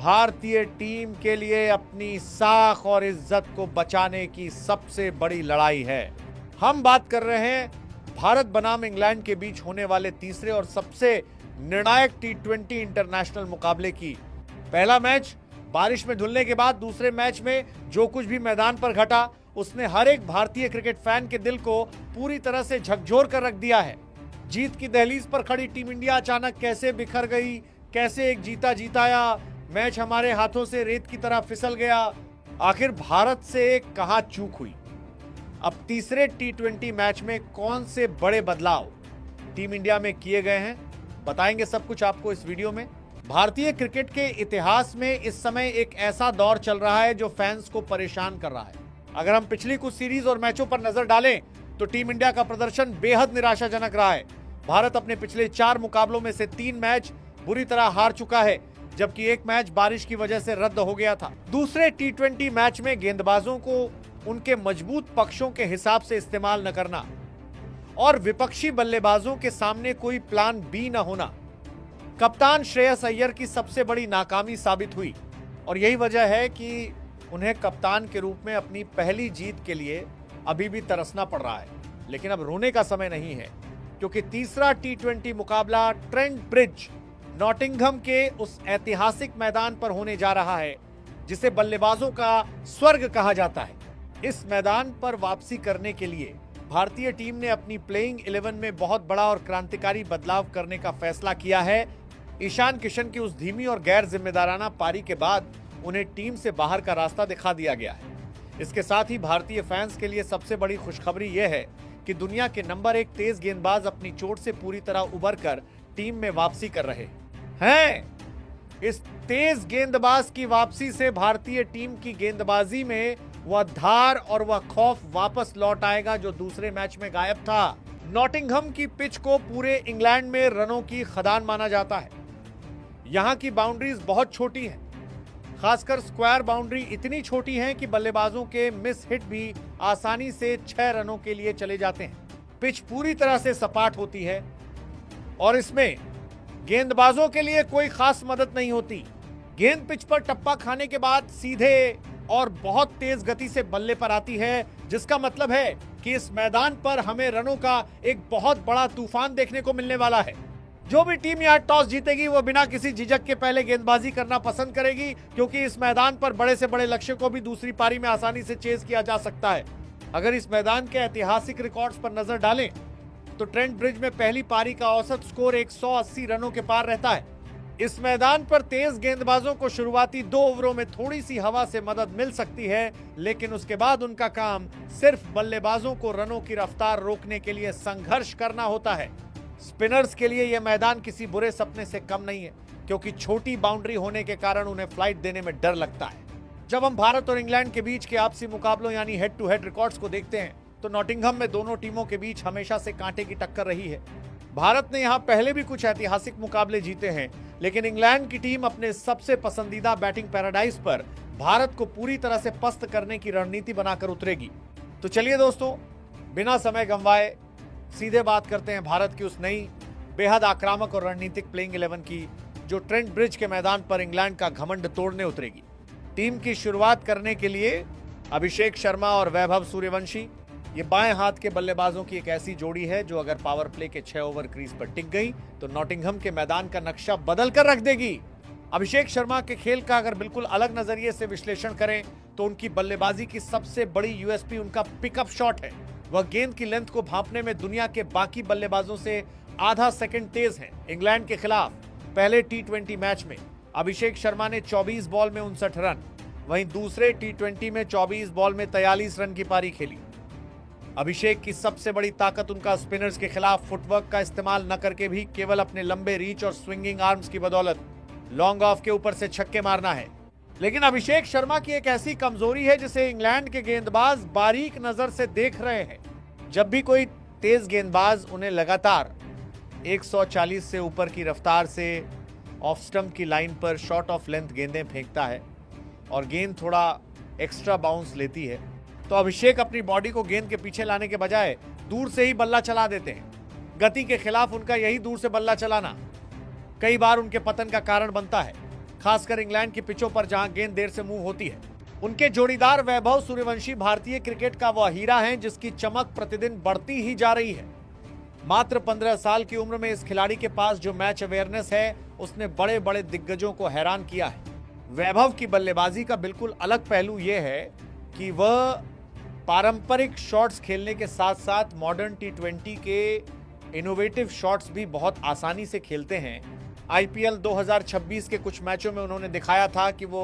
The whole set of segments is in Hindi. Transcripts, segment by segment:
भारतीय टीम के लिए अपनी साख और इज्जत को बचाने की सबसे बड़ी लड़ाई है। हम बात कर रहे हैं भारत बनाम इंग्लैंड के बीच होने वाले तीसरे और सबसे निर्णायक T20 इंटरनेशनल मुकाबले की। पहला मैच बारिश में धुलने के बाद दूसरे मैच में जो कुछ भी मैदान पर घटा उसने हर एक भारतीय क्रिकेट फैन के दिल को पूरी तरह से झकझोर कर रख दिया है। जीत की दहलीज पर खड़ी टीम इंडिया अचानक कैसे बिखर गई, कैसे एक जीता जीताया मैच हमारे हाथों से रेत की तरह फिसल गया, आखिर भारत से कहां चूक हुई। अब तीसरे T20 मैच में कौन से बड़े बदलाव टीम इंडिया में किए गए हैं, बताएंगे सब कुछ आपको इस वीडियो में। भारतीय क्रिकेट के इतिहास में इस समय एक ऐसा दौर चल रहा है जो फैंस को परेशान कर रहा है। अगर हम पिछली कुछ सीरीज और मैचों पर नजर डालें तो टीम इंडिया का प्रदर्शन बेहद निराशाजनक रहा है। भारत अपने पिछले 4 मुकाबलों में से 3 मैच बुरी तरह हार चुका है, जबकि एक मैच बारिश की वजह से रद्द हो गया था। दूसरे T20 मैच में गेंदबाजों को उनके मजबूत पक्षों के हिसाब से इस्तेमाल न करना और विपक्षी बल्लेबाजों के सामने कोई प्लान बी न होना कप्तान श्रेयस अय्यर की सबसे बड़ी नाकामी साबित हुई और यही वजह है कि उन्हें कप्तान के रूप में अपनी पहली जीत के लिए अभी भी तरसना पड़ रहा है। लेकिन अब रोने का समय नहीं है, क्योंकि तीसरा T20 मुकाबला ट्रेंट ब्रिज नॉटिंघम के उस ऐतिहासिक मैदान पर होने जा रहा है जिसे बल्लेबाजों का स्वर्ग कहा जाता है। इस मैदान पर वापसी करने के लिए भारतीय टीम ने अपनी प्लेइंग 11 में बहुत बड़ा और क्रांतिकारी बदलाव करने का फैसला किया है। ईशान किशन की उस धीमी और गैर जिम्मेदाराना पारी के बाद उन्हें टीम से बाहर का रास्ता दिखा दिया गया है। इसके साथ ही भारतीय फैंस के लिए सबसे बड़ी खुशखबरी यह है कि दुनिया के नंबर 1 तेज गेंदबाज अपनी चोट से पूरी तरह उबर कर टीम में वापसी कर रहे हैं। इस तेज गेंदबाज की वापसी से भारतीय टीम की गेंदबाजी में वह धार और वह खौफ वापस लौट आएगा जो दूसरे मैच में गायब था। नॉटिंघम की पिच को पूरे इंग्लैंड में रनों की खदान माना जाता है। यहां की बाउंड्रीज बहुत छोटी हैं, खासकर स्क्वायर बाउंड्री इतनी छोटी है कि बल्लेबाजों के मिस हिट भी आसानी से 6 रनों के लिए चले जाते हैं। पिच पूरी तरह से सपाट होती है और इसमें गेंदबाजों के लिए कोई खास मदद नहीं होती। गेंद पिच पर टप्पा खाने के बाद सीधे और बहुत तेज गति से बल्ले पर आती है, जिसका मतलब है कि इस मैदान पर हमें रनों का एक बहुत बड़ा तूफान देखने को मिलने वाला है। जो भी टीम यहाँ टॉस जीतेगी वो बिना किसी झिझक के पहले गेंदबाजी करना पसंद करेगी, क्योंकि इस मैदान पर बड़े से बड़े लक्ष्य को भी दूसरी पारी में आसानी से चेज किया जा सकता है। अगर इस मैदान के ऐतिहासिक रिकॉर्ड्स पर नजर डालें तो ट्रेंट ब्रिज में पहली पारी का औसत स्कोर 180 रनों के पार रहता है। इस मैदान पर तेज गेंदबाजों को शुरुआती 2 ओवरों में थोड़ी सी हवा से मदद मिल सकती है, लेकिन उसके बाद उनका काम सिर्फ बल्लेबाजों को रनों की रफ्तार रोकने के लिए संघर्ष करना होता है। स्पिनर्स के लिए यह मैदान किसी बुरे सपने से कम नहीं है, क्योंकि छोटी बाउंड्री होने के कारण उन्हें फ्लाइट देने में डर लगता है। जब हम भारत और इंग्लैंड के बीच के आपसी मुकाबलों यानी हेड टू हेड रिकॉर्ड्स को देखते हैं तो नॉटिंघम में दोनों टीमों के बीच हमेशा से कांटे की टक्कर रही है। भारत ने यहां पहले भी कुछ ऐतिहासिक मुकाबले जीते हैं, लेकिन इंग्लैंड की टीम अपने सबसे पसंदीदा बैटिंग पैराडाइज पर भारत को पूरी तरह से पस्त करने की रणनीति बनाकर उतरेगी। तो चलिए दोस्तों, बिना समय गंवाए सीधे बात करते हैं भारत की उस नई बेहद आक्रामक और रणनीतिक प्लेइंग 11 की, जो ट्रेंट ब्रिज के मैदान पर इंग्लैंड का घमंड तोड़ने उतरेगी। टीम की शुरुआत करने के लिए अभिषेक शर्मा और वैभव सूर्यवंशी, ये बाएं हाथ के बल्लेबाजों की एक ऐसी जोड़ी है जो अगर पावर प्ले के 6 ओवर क्रीज पर टिक गई तो नॉटिंघम के मैदान का नक्शा बदल कर रख देगी। अभिषेक शर्मा के खेल का अगर बिल्कुल अलग नजरिए से विश्लेषण करें तो उनकी बल्लेबाजी की सबसे बड़ी यूएसपी उनका पिकअप शॉट है। वह गेंद की लेंथ को भांपने में दुनिया के बाकी बल्लेबाजों से आधा सेकंड तेज हैं। इंग्लैंड के खिलाफ पहले T20 मैच में अभिषेक शर्मा ने 24 बॉल में 59 रन, वहीं दूसरे T20 में 24 बॉल में 43 रन की पारी खेली। अभिषेक की सबसे बड़ी ताकत उनका स्पिनर्स के खिलाफ फुटवर्क का इस्तेमाल न करके भी केवल अपने लंबे रीच और स्विंगिंग आर्म्स की बदौलत लॉन्ग ऑफ के ऊपर से छक्के मारना है। लेकिन अभिषेक शर्मा की एक ऐसी कमजोरी है जिसे इंग्लैंड के गेंदबाज बारीक नजर से देख रहे हैं। जब भी कोई तेज गेंदबाज उन्हें लगातार 140 से ऊपर की रफ्तार से ऑफ स्टंप की लाइन पर शॉर्ट ऑफ लेंथ गेंदें फेंकता है और गेंद थोड़ा एक्स्ट्रा बाउंस लेती है, तो अभिषेक अपनी बॉडी को गेंद के पीछे लाने के बजाय दूर से ही बल्ला चला देते हैं। गति के खिलाफ उनका यही दूर से बल्ला चलाना कई बार उनके पतन का कारण बनता है। खासकर इंग्लैंड की पिचों पर जहां गेंद देर से मूव होती है। उनके जोड़ीदार वैभव सूर्यवंशी भारतीय क्रिकेट का वह हीरा हैं जिसकी चमक प्रतिदिन बढ़ती ही जा रही है। मात्र 15 साल की उम्र में इस खिलाड़ी के पास जो मैच अवेयरनेस है उसने बड़े बड़े दिग्गजों को हैरान किया है। वैभव की बल्लेबाजी का बिल्कुल अलग पहलू यह है कि वह पारंपरिक शॉट्स खेलने के साथ साथ मॉडर्न टी20 के इनोवेटिव शॉट्स भी बहुत आसानी से खेलते हैं। आईपीएल 2026 के कुछ मैचों में उन्होंने दिखाया था कि वो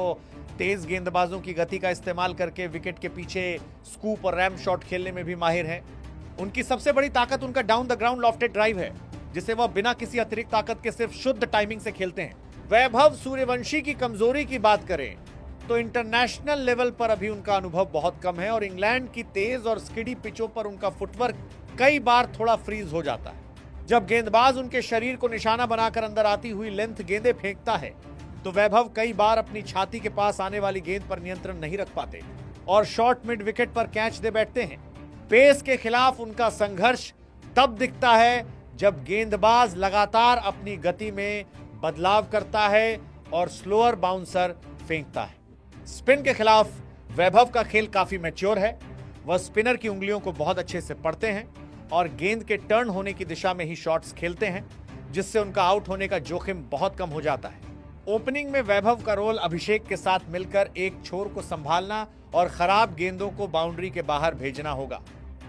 तेज गेंदबाजों की गति का इस्तेमाल करके विकेट के पीछे स्कूप और रैम शॉट खेलने में भी माहिर हैं। उनकी सबसे बड़ी ताकत उनका down the ground lofted drive है जिसे वह बिना किसी अतिरिक्त ताकत के सिर्फ शुद्ध टाइमिंग से खेलते हैं। वैभव सूर्यवंशी की कमजोरी की बात करें तो इंटरनेशनल लेवल पर अभी उनका अनुभव बहुत कम है और इंग्लैंड की तेज और स्किडी पिचों पर उनका फुटवर्क कई बार थोड़ा फ्रीज हो जाता है। जब गेंदबाज उनके शरीर को निशाना बनाकर अंदर आती हुई लेंथ गेंदें फेंकता है तो वैभव कई बार अपनी छाती के पास आने वाली गेंद पर नियंत्रण नहीं रख पाते और शॉर्ट मिड विकेट पर कैच दे बैठते हैं। पेस के खिलाफ उनका संघर्ष तब दिखता है जब गेंदबाज लगातार अपनी गति में बदलाव करता है और स्लोअर बाउंसर फेंकता है। स्पिन के खिलाफ वैभव का खेल काफी मैच्योर है। वह स्पिनर की उंगलियों को बहुत अच्छे से पढ़ते हैं और गेंद के टर्न होने की दिशा में ही शॉट्स खेलते हैं जिससे उनका आउट होने का जोखिम बहुत कम हो जाता है। ओपनिंग में वैभव का रोल अभिषेक के साथ मिलकर एक छोर को संभालना और खराब गेंदों को बाउंड्री के बाहर भेजना होगा।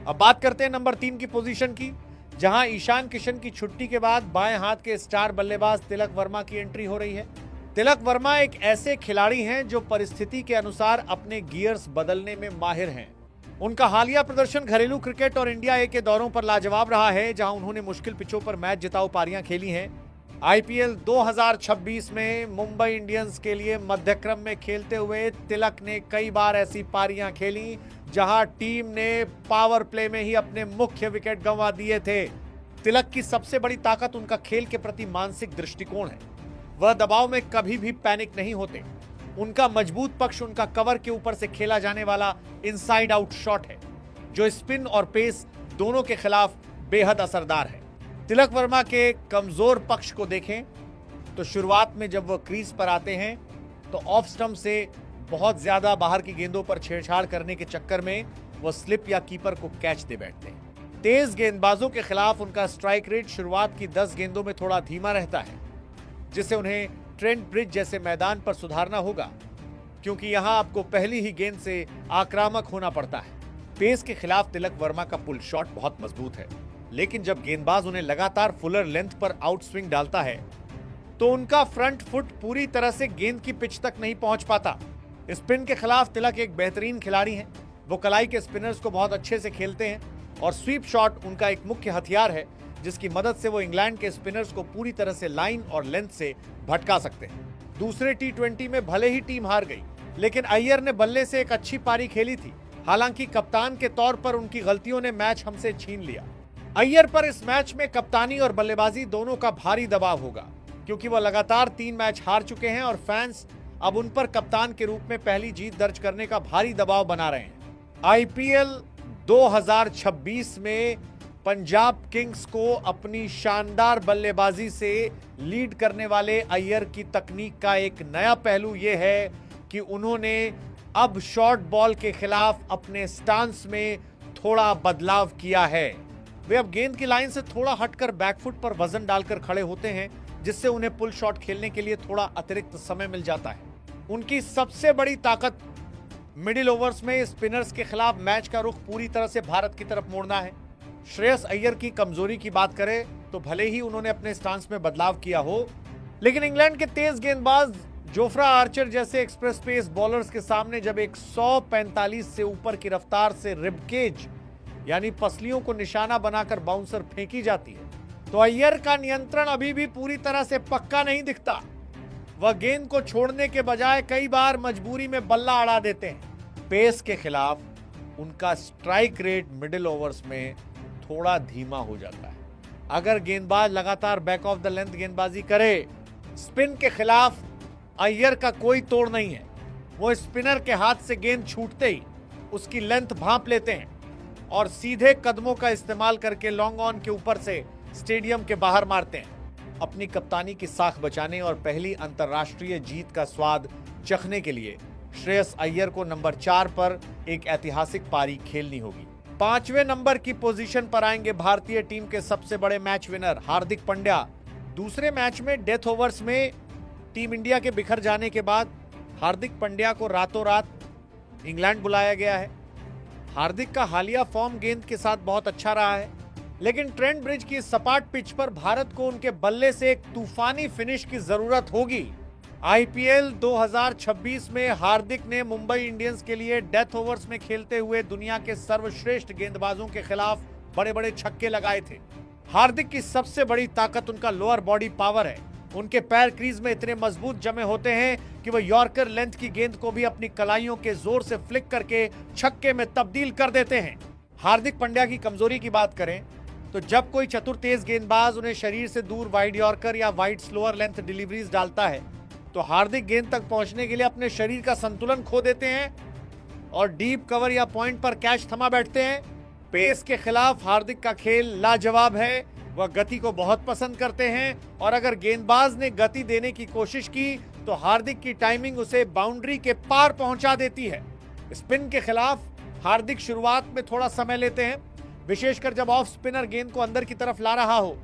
अब बात करते हैं नंबर 3 की पोजीशन की, जहां ईशान किशन की छुट्टी के बाद बाएं हाथ के स्टार बल्लेबाज तिलक वर्मा की एंट्री हो रही है। तिलक वर्मा एक ऐसे खिलाड़ी हैं जो परिस्थिति के अनुसार अपने गियर्स बदलने में माहिर हैं। उनका हालिया प्रदर्शन घरेलू क्रिकेट और इंडिया ए के दौरों पर लाजवाब रहा है, जहां उन्होंने मुश्किल पिचों पर मैच जिताऊ पारियां खेली हैं। आईपीएल 2026 में मुंबई इंडियंस के लिए मध्यक्रम में खेलते हुए तिलक ने कई बार ऐसी पारियां खेली जहां टीम ने पावर प्ले में ही अपने मुख्य विकेट गंवा दिए थे। तिलक की सबसे बड़ी ताकत उनका खेल के प्रति मानसिक दृष्टिकोण है। वह दबाव में कभी भी पैनिक नहीं होते। उनका मजबूत पक्ष उनका कवर के ऊपर से खेला जाने वाला इनसाइड आउट शॉट है जो स्पिन और पेस दोनों के खिलाफ बेहद असरदार है। तिलक वर्मा के कमजोर पक्ष को देखें तो शुरुआत में जब वह क्रीज पर आते हैं तो ऑफ स्टंप से बहुत ज्यादा बाहर की गेंदों पर छेड़छाड़ करने के चक्कर में वह स्लिप या कीपर को कैच दे बैठते हैं। तेज गेंदबाजों के खिलाफ उनका स्ट्राइक रेट शुरुआत की 10 गेंदों में थोड़ा धीमा रहता है जिसे उन्हें ट्रेंट ब्रिज जैसे मैदान पर सुधारना होगा क्योंकि यहां आपको पहली ही गेंद से आक्रामक होना पड़ता है। पेस के खिलाफ तिलक वर्मा का पुल शॉट बहुत मजबूत है, लेकिन जब गेंदबाज उन्हें लगातार फुलर लेंथ पर आउट स्विंग डालता है तो उनका फ्रंट फुट पूरी तरह से गेंद की पिच तक नहीं पहुंच पाता। स्पिन के खिलाफ तिलक एक बेहतरीन खिलाड़ी हैं। वो कलाई के स्पिनर्स को बहुत अच्छे से खेलते हैं और स्वीप शॉट उनका एक मुख्य हथियार है जिसकी मदद से वो इंग्लैंड के स्पिनर्स को पूरी तरह से लाइन और लेंथ से भटका सकते हैं। दूसरे टी20 में भले ही टीम हार गई, लेकिन अय्यर ने बल्ले से एक अच्छी पारी खेली थी। हालांकि कप्तान के तौर पर उनकी गलतियों ने मैच हमसे छीन लिया। अय्यर पर इस मैच में कप्तानी और बल्लेबाजी दोनों का भारी दबाव होगा क्योंकि वह लगातार 3 मैच हार चुके हैं और फैंस अब उन पर कप्तान के रूप में पहली जीत दर्ज करने का भारी दबाव बना रहे हैं। आईपीएल 2026 में पंजाब किंग्स को अपनी शानदार बल्लेबाजी से लीड करने वाले अय्यर की तकनीक का एक नया पहलू यह है कि उन्होंने अब शॉर्ट बॉल के खिलाफ अपने स्टांस में थोड़ा बदलाव किया है। वे अब गेंद की लाइन से थोड़ा हटकर बैकफुट पर वजन डालकर खड़े होते हैं जिससे उन्हें पुल शॉट खेलने के लिए थोड़ा अतिरिक्त समय मिल जाता है। उनकी सबसे बड़ी ताकत मिडिल ओवर्स में स्पिनर्स के खिलाफ मैच का रुख पूरी तरह से भारत की तरफ मोड़ना है। श्रेयस अय्यर की कमजोरी की बात करें तो भले ही उन्होंने अपने स्टांस में बदलाव किया हो, लेकिन इंग्लैंड के तेज गेंदबाज जोफ्रा आर्चर जैसे एक्सप्रेस पेस बॉलर्स के सामने जब 145 से ऊपर की रफ्तार से रिबकेज यानी पसलियों को निशाना बनाकर बाउंसर फेंकी जाती है तो अय्यर का नियंत्रण अभी भी पूरी तरह से पक्का नहीं दिखता। वह गेंद को छोड़ने के बजाय कई बार मजबूरी में बल्ला अड़ा देते हैं। पेस के खिलाफ उनका स्ट्राइक रेट मिडिल ओवर्स में थोड़ा धीमा हो जाता है। अगर गेंदबाज लगातार बैक ऑफ द लेंथ गेंदबाजी करे, स्पिन के खिलाफ अय्यर का कोई तोड़ नहीं है। वो स्पिनर के हाथ से गेंद छूटते ही उसकी लेंथ भांप लेते हैं और सीधे कदमों का इस्तेमाल करके लॉन्ग ऑन के ऊपर से स्टेडियम के बाहर मारते हैं। अपनी कप्तानी की साख बचाने और पहली अंतर्राष्ट्रीय जीत का स्वाद चखने के लिए श्रेयस अय्यर को नंबर 4 पर एक ऐतिहासिक पारी खेलनी होगी। 5वें नंबर की पोजीशन पर आएंगे भारतीय टीम के सबसे बड़े मैच विनर हार्दिक पांड्या। दूसरे मैच में डेथ ओवर्स में टीम इंडिया के बिखर जाने के बाद हार्दिक पांड्या को रातों रात इंग्लैंड बुलाया गया है। हार्दिक का हालिया फॉर्म गेंद के साथ बहुत अच्छा रहा है, लेकिन ट्रेंट ब्रिज की सपाट पिच पर भारत को उनके बल्ले से एक तूफानी फिनिश की जरूरत होगी। आईपीएल 2026 में हार्दिक ने मुंबई इंडियंस के लिए डेथ ओवर्स में खेलते हुए दुनिया के सर्वश्रेष्ठ गेंदबाजों के खिलाफ बड़े बड़े छक्के लगाए थे। हार्दिक की सबसे बड़ी ताकत उनका लोअर बॉडी पावर है। उनके पैर क्रीज में इतने मजबूत जमे होते हैं कि वह यॉर्कर लेंथ की गेंद को भी अपनी कलाइयों के जोर से फ्लिक करके छक्के में तब्दील कर देते हैं। हार्दिक पांड्या की कमजोरी की बात करें तो जब कोई चतुर तेज गेंदबाज उन्हें शरीर से दूर वाइड यॉर्कर या वाइड स्लोअर लेंथ डिलीवरीज डालता है तो हार्दिक गेंद तक पहुंचने के लिए अपने शरीर का संतुलन खो देते हैं और डीप कवर या पॉइंट पर कैच थमा बैठते हैं। पेस के खिलाफ हार्दिक का खेल लाजवाब है। वह गति को बहुत पसंद करते हैं और अगर गेंदबाज ने गति देने की कोशिश की तो हार्दिक की टाइमिंग उसे बाउंड्री के पार पहुंचा देती है। स्पिन के खिलाफ हार्दिक शुरुआत में थोड़ा समय लेते हैं, विशेषकर जब ऑफ स्पिनर गेंद को अंदर की तरफ ला रहा हो,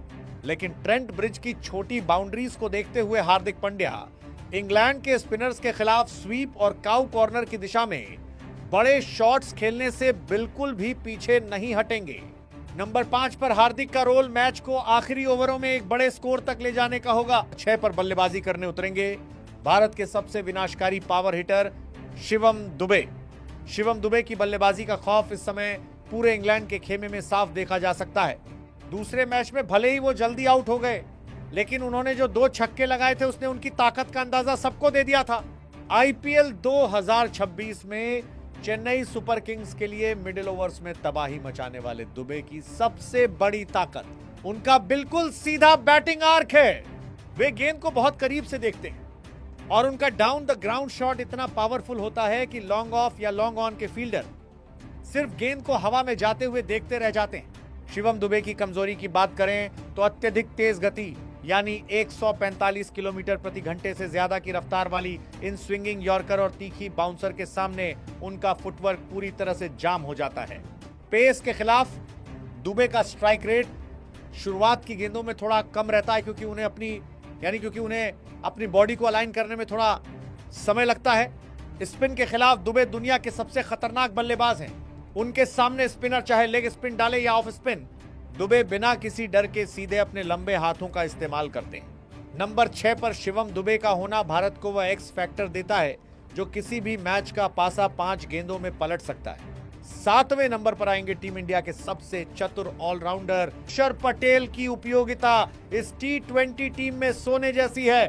लेकिन ट्रेंट ब्रिज की छोटी बाउंड्रीज को देखते हुए हार्दिक पांड्या इंग्लैंड के स्पिनर्स के खिलाफ स्वीप और काउ कॉर्नर की दिशा में बड़े शॉट्स खेलने से बिल्कुल भी पीछे नहीं हटेंगे। नंबर 5 पर हार्दिक का रोल मैच को आखिरी ओवरों में एक बड़े स्कोर तक ले जाने का होगा। 6 पर बल्लेबाजी करने उतरेंगे भारत के सबसे विनाशकारी पावर हिटर शिवम दुबे। शिवम दुबे की बल्लेबाजी का खौफ इस समय पूरे इंग्लैंड के खेमे में साफ देखा जा सकता है। दूसरे मैच में भले ही वो जल्दी आउट हो गए, लेकिन उन्होंने जो 2 छक्के लगाए थे उसने उनकी ताकत का अंदाजा सबको दे दिया था। आईपीएल 2026 में चेन्नई सुपर किंग्स के लिए मिडिल ओवर्स में तबाही मचाने वाले दुबे की सबसे बड़ी ताकत उनका बिल्कुल सीधा बैटिंग आर्क है। वे गेंद को बहुत करीब से देखते हैं और उनका डाउन द ग्राउंड शॉट इतना पावरफुल होता है कि लॉन्ग ऑफ या लॉन्ग ऑन के फील्डर सिर्फ गेंद को हवा में जाते हुए देखते रह जाते हैं। शिवम दुबे की कमजोरी की बात करें तो अत्यधिक तेज गति यानी 145 किलोमीटर प्रति घंटे से ज्यादा की रफ्तार वाली इन स्विंगिंग यॉर्कर और तीखी बाउंसर के सामने उनका फुटवर्क पूरी तरह से जाम हो जाता है। पेस के खिलाफ दुबे का स्ट्राइक रेट शुरुआत की गेंदों में थोड़ा कम रहता है क्योंकि उन्हें अपनी बॉडी को अलाइन करने में थोड़ा समय लगता है। स्पिन के खिलाफ दुबे दुनिया के सबसे खतरनाक बल्लेबाज हैं। उनके सामने स्पिनर चाहे लेग स्पिन डाले या ऑफ स्पिन, दुबे बिना किसी डर के सीधे अपने लंबे हाथों का इस्तेमाल करते हैं। नंबर 6 पर शिवम दुबे का होना भारत को वह एक्स फैक्टर देता है जो किसी भी मैच का पासा 5 गेंदों में पलट सकता है। 7वें नंबर पर आएंगे टीम इंडिया के सबसे चतुर ऑलराउंडर अक्षर पटेल की उपयोगिता इस T20 टीम में सोने जैसी है।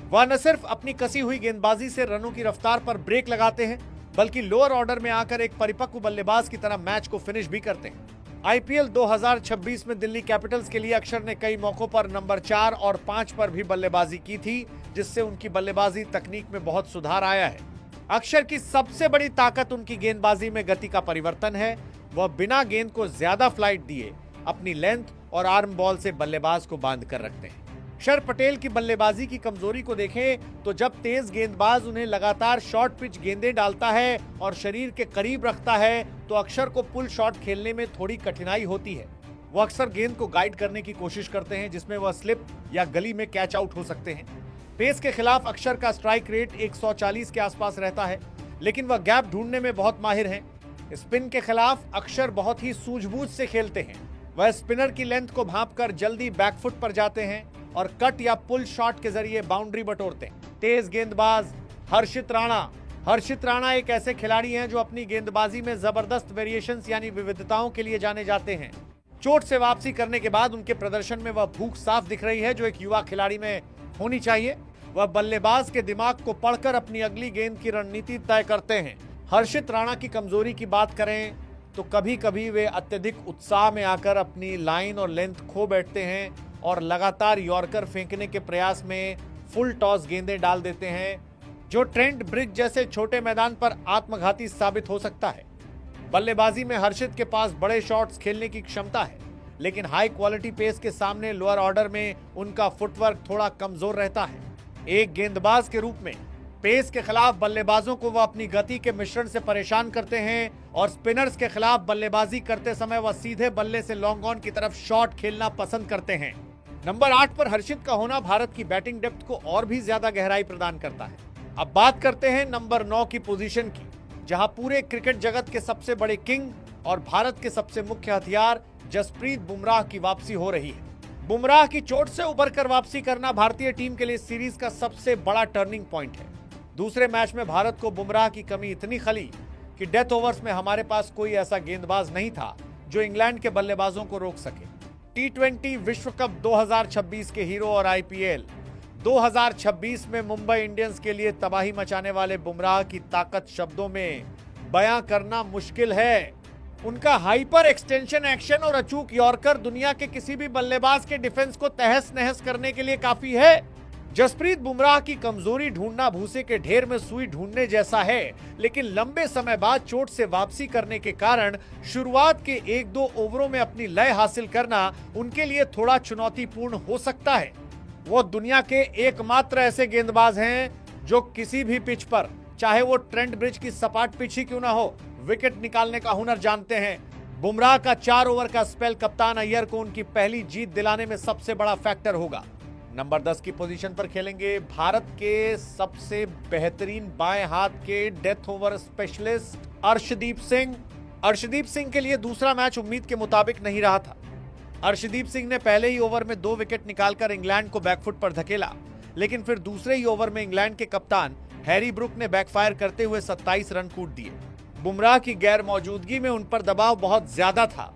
वह न सिर्फ अपनी कसी हुई गेंदबाजी से रनों की रफ्तार पर ब्रेक लगाते हैं, बल्कि लोअर ऑर्डर में आकर एक परिपक्व बल्लेबाज की तरह मैच को फिनिश भी करते हैं। आईपीएल 2026 में दिल्ली कैपिटल्स के लिए अक्षर ने कई मौकों पर नंबर 4 और 5 पर भी बल्लेबाजी की थी, जिससे उनकी बल्लेबाजी तकनीक में बहुत सुधार आया है। अक्षर की सबसे बड़ी ताकत उनकी गेंदबाजी में गति का परिवर्तन है। वह बिना गेंद को ज्यादा फ्लाइट दिए अपनी लेंथ और आर्म बॉल से बल्लेबाज को बांध कर रखते हैं। अक्षर पटेल की बल्लेबाजी की कमजोरी को देखें तो जब तेज गेंदबाज उन्हें लगातार शॉर्ट पिच गेंदें डालता है और शरीर के करीब रखता है तो अक्षर को पुल शॉट खेलने में थोड़ी कठिनाई होती है। वो अक्सर गेंद को गाइड करने की कोशिश करते हैं जिसमें वह स्लिप या गली में कैच आउट हो सकते हैं। पेस के खिलाफ अक्षर का स्ट्राइक रेट 140 के आसपास रहता है, लेकिन वह गैप ढूंढने में बहुत माहिर हैं। स्पिन के खिलाफ अक्षर बहुत ही सूझबूझ से खेलते हैं। वह स्पिनर की लेंथ को भांपकर जल्दी बैकफुट पर जाते हैं और कट या पुल शॉट के जरिए बाउंड्री बटोरते हैं। तेज गेंदबाज हर्षित राणा एक ऐसे खिलाड़ी हैं जो अपनी गेंदबाजी में जबरदस्त वेरिएशंस यानी विविधताओं के लिए जाने जाते हैं। चोट से वापसी करने के बाद उनके प्रदर्शन में वह भूख साफ दिख रही है जो एक युवा खिलाड़ी में होनी चाहिए। वह बल्लेबाज के दिमाग को पढ़कर अपनी अगली गेंद की रणनीति तय करते हैं। हर्षित राणा की कमजोरी की बात करें तो कभी कभी वे अत्यधिक उत्साह में आकर अपनी लाइन और लेंथ खो बैठते हैं और लगातार यॉर्कर फेंकने के प्रयास में फुल टॉस गेंदें डाल देते हैं, जो ट्रेंट ब्रिज जैसे छोटे मैदान पर आत्मघाती साबित हो सकता है। बल्लेबाजी में हर्षित के पास बड़े शॉट्स खेलने की क्षमता है, लेकिन हाई क्वालिटी पेस के सामने लोअर ऑर्डर में उनका फुटवर्क थोड़ा कमजोर रहता है। एक गेंदबाज के रूप में पेस के खिलाफ बल्लेबाजों को वह अपनी गति के मिश्रण से परेशान करते हैं और स्पिनर्स के खिलाफ बल्लेबाजी करते समय वह सीधे बल्ले से लॉन्ग ऑन की तरफ शॉट खेलना पसंद करते हैं। नंबर 8 पर हर्षित का होना भारत की बैटिंग डेप्थ को और भी ज्यादा गहराई प्रदान करता है। अब बात करते हैं नंबर 9 की पोजीशन की, जहां पूरे क्रिकेट जगत के सबसे बड़े किंग और भारत के सबसे मुख्य हथियार जसप्रीत बुमराह की वापसी हो रही है। बुमराह की चोट से उबरकर वापसी करना भारतीय टीम के लिए सीरीज का सबसे बड़ा टर्निंग पॉइंट है। दूसरे मैच में भारत को बुमराह की कमी इतनी खली कि डेथ ओवर्स में हमारे पास कोई ऐसा गेंदबाज नहीं था जो इंग्लैंड के बल्लेबाजों को रोक सके। टी20 विश्व कप 2026 के हीरो और आईपीएल 2026 में मुंबई इंडियंस के लिए तबाही मचाने वाले बुमराह की ताकत शब्दों में बयां करना मुश्किल है। उनका हाइपर एक्सटेंशन एक्शन और अचूक यॉर्कर दुनिया के किसी भी बल्लेबाज के डिफेंस को तहस नहस करने के लिए काफी है। जसप्रीत बुमराह की कमजोरी ढूंढना भूसे के ढेर में सुई ढूंढने जैसा है, लेकिन लंबे समय बाद चोट से वापसी करने के कारण शुरुआत के 1-2 ओवरों में अपनी लय हासिल करना उनके लिए थोड़ा चुनौतीपूर्ण हो सकता है। वो दुनिया के एकमात्र ऐसे गेंदबाज हैं जो किसी भी पिच पर, चाहे वो ट्रेंट ब्रिज की सपाट पिच ही क्यों ना हो, विकेट निकालने का हुनर जानते हैं। बुमराह का 4 ओवर का स्पेल कप्तान अय्यर को उनकी पहली जीत दिलाने में सबसे बड़ा फैक्टर होगा। नंबर 10 की पोजीशन पर खेलेंगे भारत के सबसे बेहतरीन बाएं हाथ के death over specialist Arshdeep Singh. Arshdeep Singh के लिए दूसरा मैच उम्मीद के मुताबिक नहीं रहा था। अर्शदीप सिंह ने पहले ही ओवर में 2 विकेट निकालकर इंग्लैंड को बैकफुट पर धकेला, लेकिन फिर दूसरे ही ओवर में इंग्लैंड के कप्तान हैरी ब्रुक ने बैकफायर करते हुए 27 रन कूट दिए। बुमराह की गैर मौजूदगी में उन पर दबाव बहुत ज्यादा था,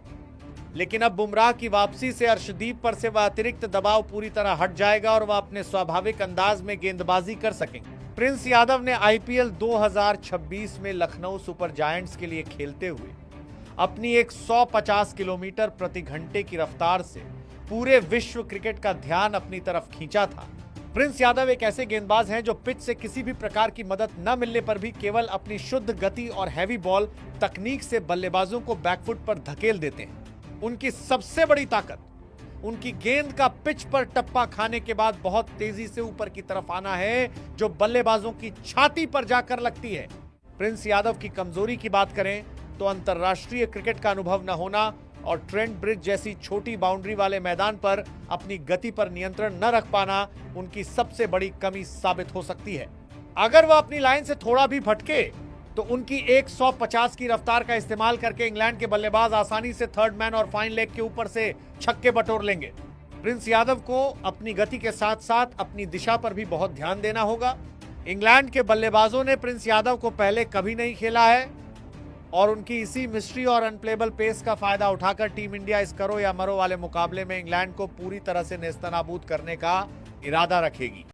लेकिन अब बुमराह की वापसी से अर्शदीप पर से वह अतिरिक्त दबाव पूरी तरह हट जाएगा और वह अपने स्वाभाविक अंदाज में गेंदबाजी कर सकेंगे। प्रिंस यादव ने आईपीएल 2026 में लखनऊ सुपर जायंट्स के लिए खेलते हुए अपनी 150 किलोमीटर प्रति घंटे की रफ्तार से पूरे विश्व क्रिकेट का ध्यान अपनी तरफ खींचा था। प्रिंस यादव एक ऐसे गेंदबाज हैं जो पिच से किसी भी प्रकार की मदद न मिलने पर भी केवल अपनी शुद्ध गति और हैवी बॉल तकनीक से बल्लेबाजों को बैकफुट पर धकेल देते हैं। उनकी सबसे बड़ी ताकत उनकी गेंद का पिच पर टप्पा खाने के बाद बहुत तेजी से ऊपर की तरफ आना है, जो बल्लेबाजों की छाती पर जाकर लगती है। प्रिंस यादव की कमजोरी की बात करें तो अंतर्राष्ट्रीय क्रिकेट का अनुभव न होना और ट्रेंट ब्रिज जैसी छोटी बाउंड्री वाले मैदान पर अपनी गति पर नियंत्रण न रख पाना उनकी सबसे बड़ी कमी साबित हो सकती है। अगर वह अपनी लाइन से थोड़ा भी भटके तो उनकी 150 की रफ्तार का इस्तेमाल करके इंग्लैंड के बल्लेबाज आसानी से थर्ड मैन और फाइन लेग के ऊपर से छक्के बटोर लेंगे। प्रिंस यादव को अपनी गति के साथ साथ अपनी दिशा पर भी बहुत ध्यान देना होगा। इंग्लैंड के बल्लेबाजों ने प्रिंस यादव को पहले कभी नहीं खेला है और उनकी इसी मिस्ट्री और अनप्लेबल पेस का फायदा उठाकर टीम इंडिया इस करो या मरो वाले मुकाबले में इंग्लैंड को पूरी तरह से नेस्तनाबूद करने का इरादा रखेगी।